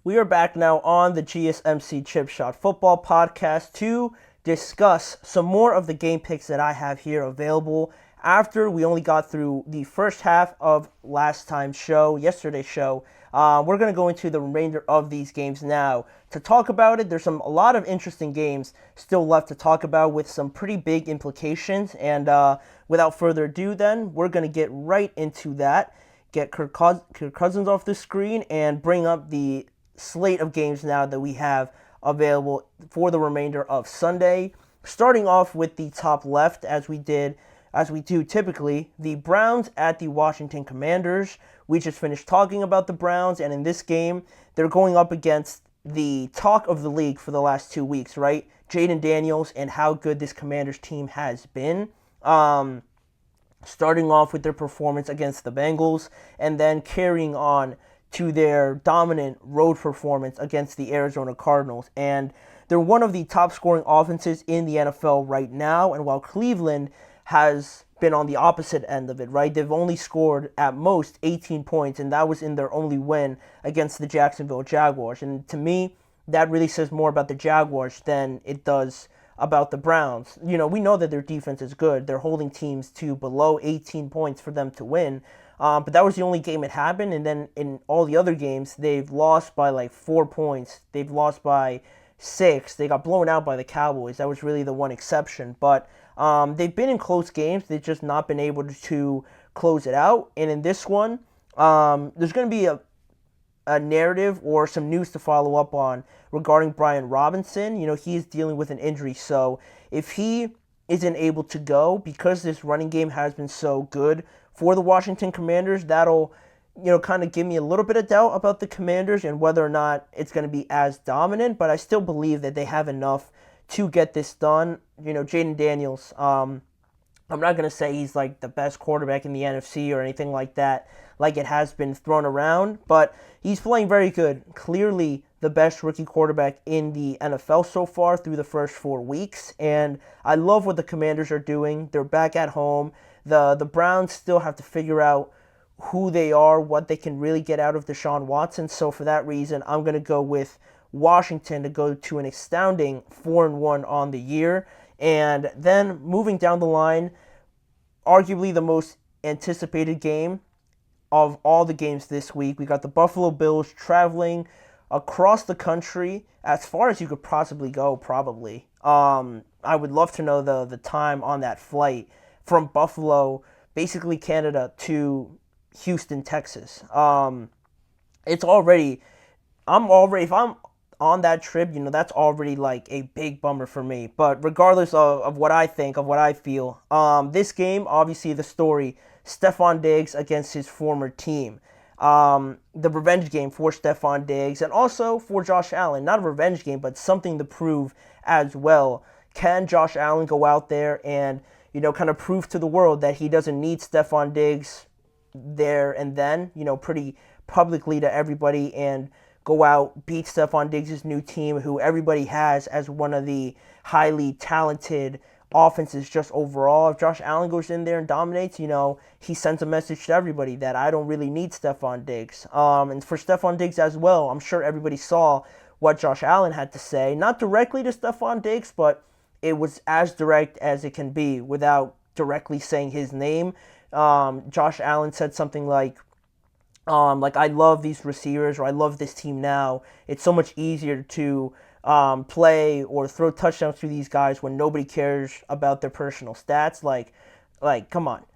We are back now on the GSMC Chip Shot Football Podcast to discuss some more of the game picks that I have here available after we only got through the first half of yesterday's show. We're going to go into the remainder of these games now to talk about it. There's a lot of interesting games still left to talk about with some pretty big implications. And without further ado, then, we're going to get right into that. Get Kirk Cousins off the screen and bring up the slate of games now that we have available for the remainder of Sunday. Starting off with the top left, as we do typically, the Browns at the Washington Commanders. We just finished talking about the Browns, and in this game, they're going up against the talk of the league for the last 2 weeks, right? Jaden Daniels and how good this Commanders team has been. Starting off with their performance against the Bengals, and then carrying on to their dominant road performance against the Arizona Cardinals. And they're one of the top scoring offenses in the NFL right now, and while Cleveland has been on the opposite end of it, right? They've only scored at most 18 points, and that was in their only win against the Jacksonville Jaguars. And to me, that really says more about the Jaguars than it does about the Browns. We know that their defense is good. They're holding teams to below 18 points for them to win. But that was the only game it happened. And then in all the other games, they've lost by like 4 points. They've lost by 6. They got blown out by the Cowboys. That was really the one exception. But they've been in close games. They've just not been able to close it out. And in this one, there's going to be a narrative or some news to follow up on regarding Brian Robinson. He is dealing with an injury, so if he isn't able to go, because this running game has been so good for the Washington Commanders, that'll kind of give me a little bit of doubt about the Commanders and whether or not it's going to be as dominant, but I still believe that they have enough to get this done. Jaden Daniels, I'm not going to say he's like the best quarterback in the NFC or anything like that, like it has been thrown around, but he's playing very good. Clearly the best rookie quarterback in the NFL so far through the first 4 weeks, and I love what the Commanders are doing. They're back at home. The Browns still have to figure out who they are, what they can really get out of Deshaun Watson, so for that reason, I'm going to go with Washington to go to an astounding 4-1 on the year. And then moving down the line, arguably the most anticipated game of all the games this week, we got the Buffalo Bills traveling across the country as far as you could possibly go, probably. I would love to know the time on that flight from Buffalo, basically Canada, to Houston, Texas. If I'm on that trip, that's already like a big bummer for me. But regardless of what I think, of what I feel, this game, obviously the story, Stefon Diggs against his former team. The revenge game for Stefon Diggs and also for Josh Allen. Not a revenge game, but something to prove as well. Can Josh Allen go out there and, kind of prove to the world that he doesn't need Stefon Diggs there and then, pretty publicly to everybody, and go out, beat Stefon Diggs' new team, who everybody has as one of the highly talented offenses just overall. If Josh Allen goes in there and dominates, he sends a message to everybody that I don't really need Stefon Diggs. And for Stefon Diggs as well, I'm sure everybody saw what Josh Allen had to say. Not directly to Stefon Diggs, but it was as direct as it can be without directly saying his name. Josh Allen said something like I love these receivers, or I love this team now. It's so much easier to play or throw touchdowns to these guys when nobody cares about their personal stats. Like come on.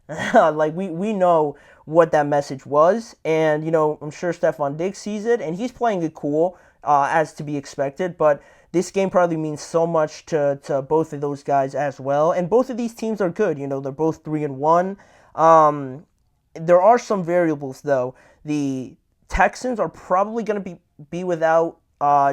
we know what that message was, and I'm sure Stefon Diggs sees it, and he's playing it cool, as to be expected, but this game probably means so much to both of those guys as well, and both of these teams are good. They're both 3-1. There are some variables, though. The Texans are probably going to be without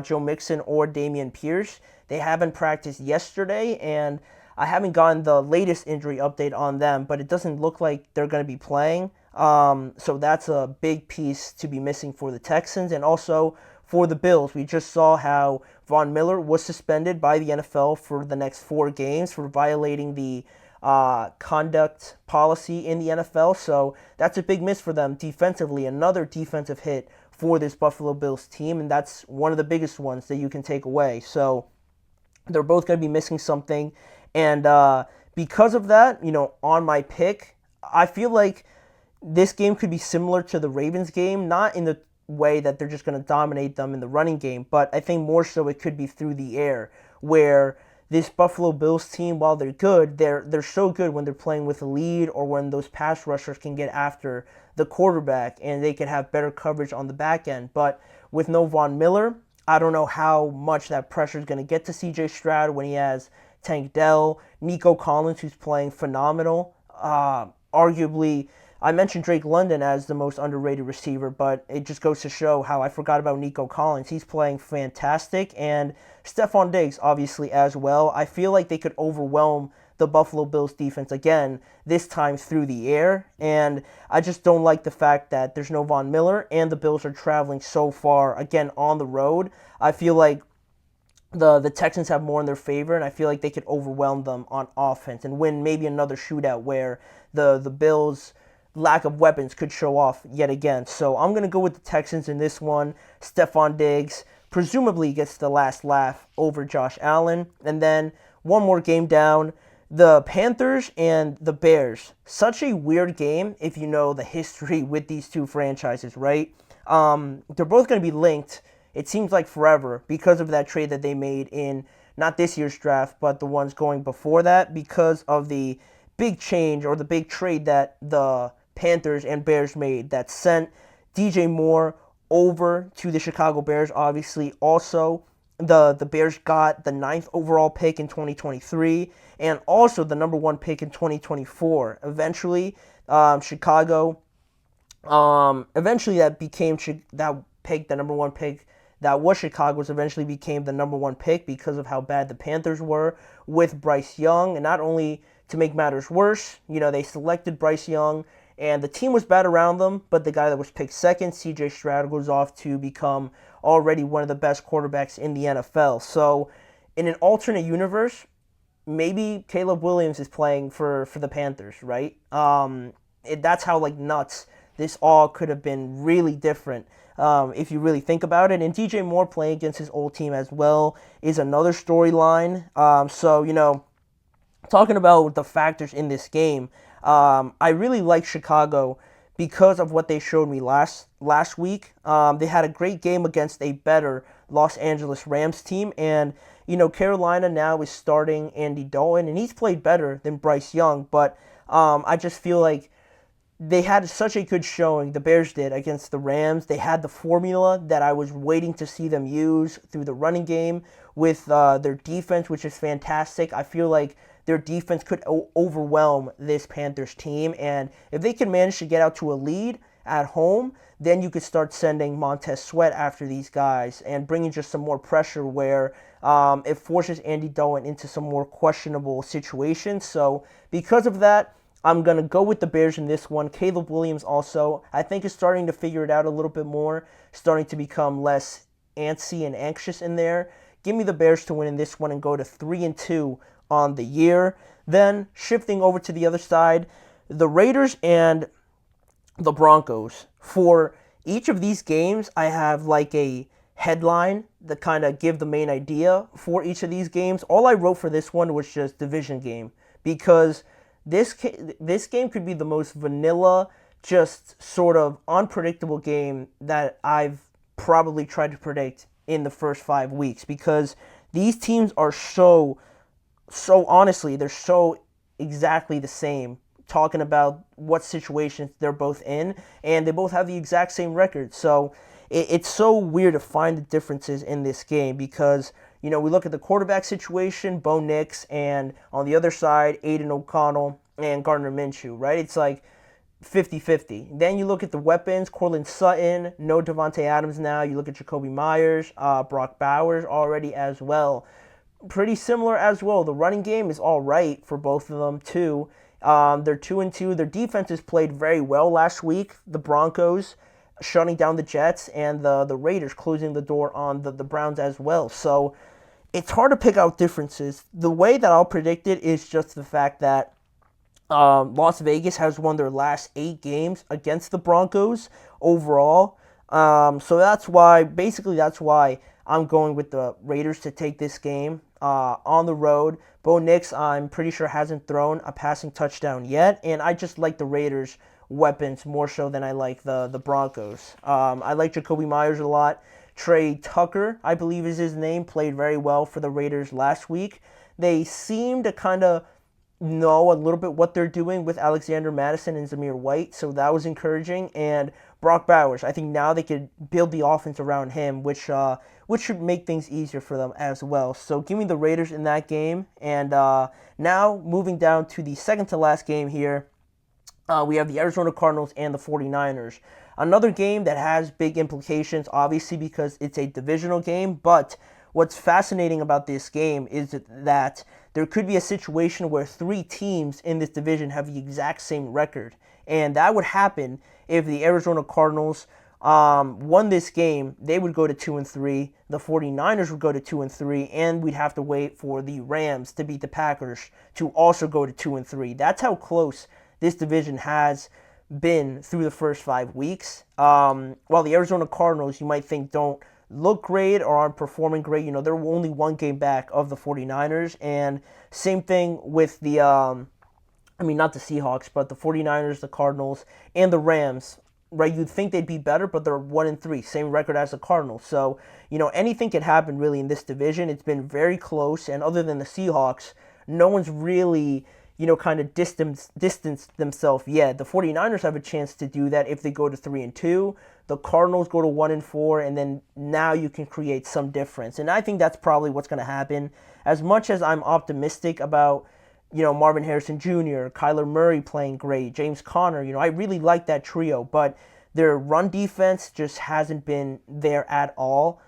Joe Mixon or Dameon Pierce. They haven't practiced yesterday, and I haven't gotten the latest injury update on them, but it doesn't look like they're going to be playing. So that's a big piece to be missing for the Texans. And also for the Bills, we just saw how Von Miller was suspended by the NFL for the next 4 games for violating the conduct policy in the NFL. So that's a big miss for them defensively. Another defensive hit for this Buffalo Bills team, and that's one of the biggest ones that you can take away. So they're both going to be missing something, and because of that, on my pick, I feel like this game could be similar to the Ravens game, not in the way that they're just going to dominate them in the running game, but I think more so it could be through the air, where this Buffalo Bills team, while they're good, they're so good when they're playing with a lead or when those pass rushers can get after the quarterback and they can have better coverage on the back end. But with no Von Miller, I don't know how much that pressure is going to get to CJ Stroud when he has Tank Dell, Nico Collins, who's playing phenomenal. Arguably, I mentioned Drake London as the most underrated receiver, but it just goes to show how I forgot about Nico Collins. He's playing fantastic, and Stephon Diggs, obviously, as well. I feel like they could overwhelm the Buffalo Bills defense again, this time through the air, and I just don't like the fact that there's no Von Miller, and the Bills are traveling so far, again, on the road. I feel like the Texans have more in their favor, and I feel like they could overwhelm them on offense and win maybe another shootout where the Bills' lack of weapons could show off yet again. So I'm going to go with the Texans in this one. Stephon Diggs presumably gets the last laugh over Josh Allen. And then one more game down, the Panthers and the Bears. Such a weird game if you know the history with these two franchises, right? They're both going to be linked, it seems like forever, because of that trade that they made in not this year's draft, but the ones going before that, because of the big change or the big trade that the Panthers and Bears made that sent DJ Moore over to the Chicago Bears. Obviously, also the Bears got the 9th overall pick in 2023 and also the number 1 pick in 2024. Eventually, Chicago. Eventually, that pick, the number 1 pick that was Chicago's, eventually became the number 1 pick because of how bad the Panthers were with Bryce Young. And not only to make matters worse, they selected Bryce Young, and the team was bad around them, but the guy that was picked second, CJ Stroud, goes off to become already one of the best quarterbacks in the NFL. So in an alternate universe, maybe Caleb Williams is playing for the Panthers, right? That's how nuts this all could have been really different if you really think about it. And DJ Moore playing against his old team as well is another storyline. So, talking about the factors in this game, I really like Chicago because of what they showed me last week. They had a great game against a better Los Angeles Rams team, and Carolina now is starting Andy Dalton, and he's played better than Bryce Young, but I just feel like they had such a good showing, the Bears did, against the Rams. They had the formula that I was waiting to see them use through the running game with their defense, which is fantastic. I feel like their defense could overwhelm this Panthers team, and if they can manage to get out to a lead at home, then you could start sending Montez Sweat after these guys and bringing just some more pressure where it forces Andy Dalton into some more questionable situations. So because of that, I'm going to go with the Bears in this one. Caleb Williams also, I think, is starting to figure it out a little bit more, starting to become less antsy and anxious in there. Give me the Bears to win in this one and go to 3-2 on the year. Then, shifting over to the other side, the Raiders and the Broncos. For each of these games, I have a headline that kind of give the main idea for each of these games. All I wrote for this one was just division game, because this game could be the most vanilla, just sort of unpredictable game that I've probably tried to predict in the first 5 weeks, because these teams are so honestly, they're so exactly the same, talking about what situations they're both in, and they both have the exact same record. So it's so weird to find the differences in this game, because we look at the quarterback situation, Bo Nix, and on the other side, Aiden O'Connell and Gardner Minshew, right? It's 50-50. Then you look at the weapons, Courtland Sutton, no Devontae Adams now. You look at Jacoby Myers, Brock Bowers already as well. Pretty similar as well. The running game is all right for both of them, too. They're 2-2. Their defenses played very well last week. The Broncos shutting down the Jets, and the Raiders closing the door on the Browns as well. So it's hard to pick out differences. The way that I'll predict it is just the fact that Las Vegas has won their last 8 games against the Broncos overall. So that's why I'm going with the Raiders to take this game on the road. Bo Nix, I'm pretty sure, hasn't thrown a passing touchdown yet, and I just like the Raiders' weapons more so than I like the Broncos. I like Jacoby Myers a lot. Trey Tucker, I believe is his name, played very well for the Raiders last week. They seem to kind of know a little bit what they're doing with Alexander Madison and Zamir White, so that was encouraging. And Brock Bowers, I think now they could build the offense around him, which should make things easier for them as well. So give me the Raiders in that game. And now moving down to the second to last game here, we have the Arizona Cardinals and the 49ers. Another game that has big implications, obviously, because it's a divisional game. But what's fascinating about this game is that there could be a situation where three teams in this division have the exact same record. And that would happen if the Arizona Cardinals won this game. They would go to 2-3. The 49ers would go to 2-3. And we'd have to wait for the Rams to beat the Packers to also go to 2-3. That's how close this division has been through the first 5 weeks. While the Arizona Cardinals, you might think, don't look great or aren't performing great. They're only one game back of the 49ers. And same thing with the, not the Seahawks, but the 49ers, the Cardinals, and the Rams. Right, you'd think they'd be better, but they're 1-3, same record as the Cardinals. So, anything can happen really in this division. It's been very close, and other than the Seahawks, no one's really, kind of distanced themselves yet. The 49ers have a chance to do that if they go to 3-2. The Cardinals go to 1-4, and then now you can create some difference. And I think that's probably what's going to happen. As much as I'm optimistic about, Marvin Harrison Jr., Kyler Murray playing great, James Conner, I really like that trio, but their run defense just hasn't been there at all,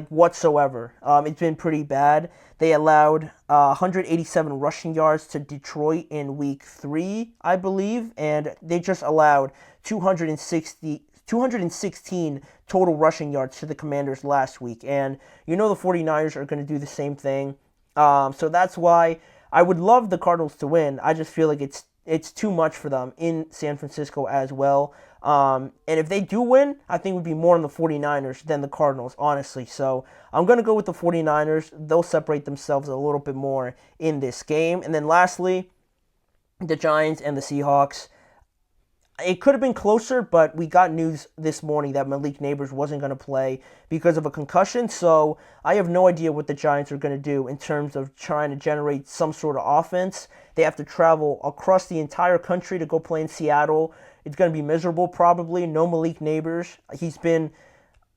whatsoever. It's been pretty bad. They allowed 187 rushing yards to Detroit in week 3, I believe, and they just allowed 216 total rushing yards to the Commanders last week. And the 49ers are going to do the same thing. So that's why I would love the Cardinals to win. I just feel like it's too much for them in San Francisco as well. And if they do win, I think it would be more on the 49ers than the Cardinals, honestly. So I'm going to go with the 49ers. They'll separate themselves a little bit more in this game. And then lastly, the Giants and the Seahawks. It could have been closer, but we got news this morning that Malik Nabers wasn't going to play because of a concussion. So I have no idea what the Giants are going to do in terms of trying to generate some sort of offense. They have to travel across the entire country to go play in Seattle. It's going to be miserable probably. No Malik Nabers. He's been,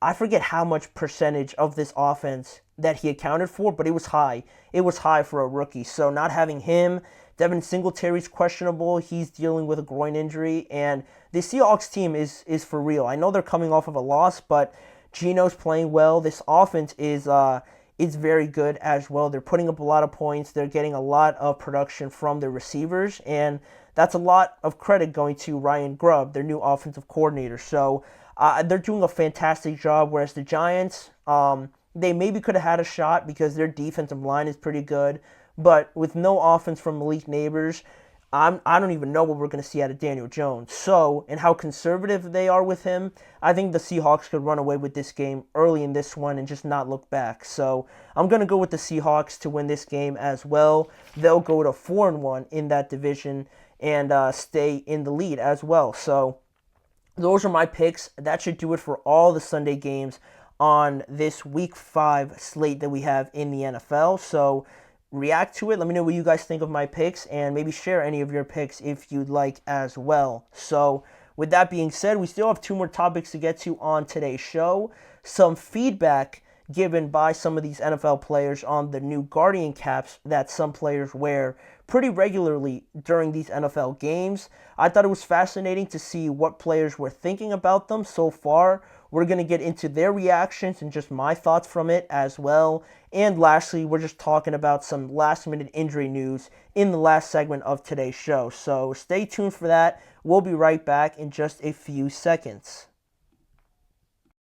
I forget how much percentage of this offense that he accounted for, but it was high. It was high for a rookie. So not having him, Devin Singletary's questionable. He's dealing with a groin injury. And the Seahawks team is for real. I know they're coming off of a loss, but Geno's playing well. This offense is very good as well. They're putting up a lot of points. They're getting a lot of production from their receivers. And that's a lot of credit going to Ryan Grubb, their new offensive coordinator. So they're doing a fantastic job, whereas the Giants, they maybe could have had a shot because their defensive line is pretty good. But with no offense from Malik Nabers, I don't even know what we're going to see out of Daniel Jones. So, and how conservative they are with him, I think the Seahawks could run away with this game early in this one and just not look back. So, I'm going to go with the Seahawks to win this game as well. They'll go to 4-1 in that division and stay in the lead as well. So, those are my picks. That should do it for all the Sunday games on this Week 5 slate that we have in the NFL. So, react to it. Let me know what you guys think of my picks, and maybe share any of your picks if you'd like as well. So with that being said, we still have 2 more topics to get to on today's show. Some feedback given by some of these NFL players on the new Guardian caps that some players wear pretty regularly during these NFL games. I thought it was fascinating to see what players were thinking about them so far. We're going to get into their reactions and just my thoughts from it as well. And lastly, we're just talking about some last-minute injury news in the last segment of today's show. So stay tuned for that. We'll be right back in just a few seconds.